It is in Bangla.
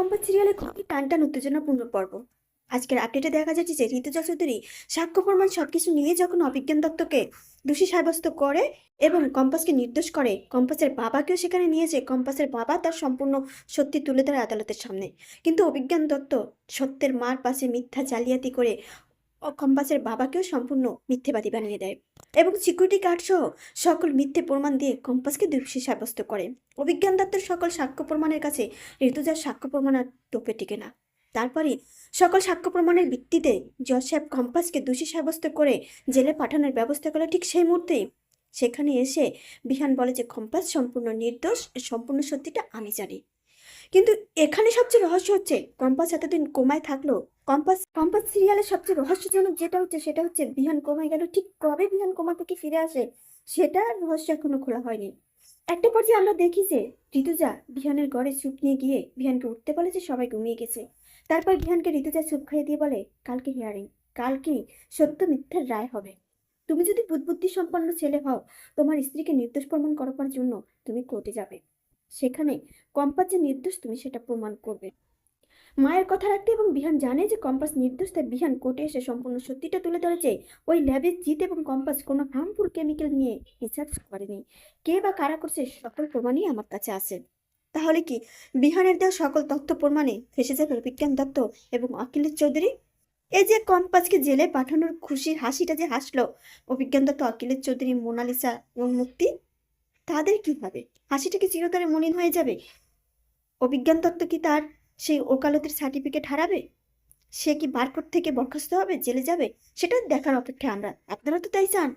কম্পাস সিরিয়ালে খুবই টানটান উত্তেজনাপূর্ণ পর্ব। আজকের আপডেটে দেখা যাচ্ছে যে ঋতুজা চৌধুরী সাক্ষ্য প্রমাণ সবকিছু নিয়ে যখন অভিজ্ঞান দত্তকে দোষী সাব্যস্ত করে এবং কম্পাসকে নির্দোষ করে, কম্পাসের বাবাকেও সেখানে নিয়েছে। কম্পাসের বাবা তার সম্পূর্ণ সত্যি তুলে ধরে আদালতের সামনে। কিন্তু অভিজ্ঞান দত্ত সত্যের মার পাশে মিথ্যা জালিয়াতি করে কম্পাসের বাবাকেও সম্পূর্ণ মিথ্যেবাদী বানিয়ে দেয় এবং সিকিউরিটি গার্ড সহ সকল মিথ্যে প্রমাণ দিয়ে কম্পাসকে দোষী সাব্যস্ত করে। অভিজ্ঞান দত্তের সকল সাক্ষ্য প্রমাণের কাছে ঋতুজার সাক্ষ্য প্রমাণ আর টোপে টিকে না। তারপরে সকল সাক্ষ্য প্রমাণের ভিত্তিতে জজ সাহেব কম্পাসকে দোষী সাব্যস্ত করে জেলে পাঠানোর ব্যবস্থা করে। ঠিক সেই মুহূর্তেই সেখানে এসে বিহান বলে যে কম্পাস সম্পূর্ণ নির্দোষ, সম্পূর্ণ সত্যিটা আমি জানি। কিন্তু এখানে সবচেয়ে রহস্য হচ্ছে কম্পাস এতদিন কোমায় থাকলো। কম্পাস কম্পাস সিরিয়ালের সবচেয়ে রহস্যজনক যেটা হচ্ছে সেটা হচ্ছে বিহান কোমায় গেল, ঠিক কবে বিহান কোমা থেকে ফিরে আসে সেটা রহস্য এখনো খোলা হয়নি। একটা পর্যায়ে আমরা দেখি যে ঋতুজা বিহানের ঘরে স্যুপ নিয়ে গিয়ে বিহানকে উঠতে বলে যে সবাই ঘুমিয়ে গেছে। তারপর বিহানকে ঋতুজা স্যুপ খাইয়ে দিয়ে বলে কালকে হিয়ারিং, কালকে সত্য মিথ্যার রায় হবে। তুমি যদি বুদ্ধি সম্পন্ন ছেলে হও, তোমার স্ত্রীকে নির্দোষ প্রমাণ করার জন্য তুমি কোর্টে যাবে। সেখানে কম্পাস যে নির্দোষ তুমি সেটা প্রমাণ করবে। মায়ের কথা রাখতে এবং বিহান জানে যে কম্পাস নির্দোষ, তাই বিহান কোর্টে এসে সম্পূর্ণ সত্যিটা তুলে ধরেছে। ওই ল্যাবে জিত এবং কম্পাস কোনো হার্মফুল কেমিক্যাল নিয়ে রিসার্চ করেনি। কে বা কারা করছে সকল প্রমাণই আমার কাছে আছে। তাহলে কি বিহানের দেওয়া সকল তথ্য প্রমাণে ফেসে যাবে অভিজ্ঞান দত্ত এবং অখিলেশ চৌধুরী? এই যে কম্পাসকে জেলে পাঠানোর খুশির হাসিটা যে হাসলো অভিজ্ঞান দত্ত, অখিলেশ চৌধুরী, মোনালিসা এবং মুক্তি, তাদের কি হবে? হাসিটা কি চিরতরে মলিন হয়ে যাবে? অভিজ্ঞান দত্ত কি তার সেই ওকালতির সার্টিফিকেট হারাবে? সে কি বারকোট থেকে বরখাস্ত হবে, জেলে যাবে? সেটা দেখার অপেক্ষা আমরা। আপনারা তো তাই চান।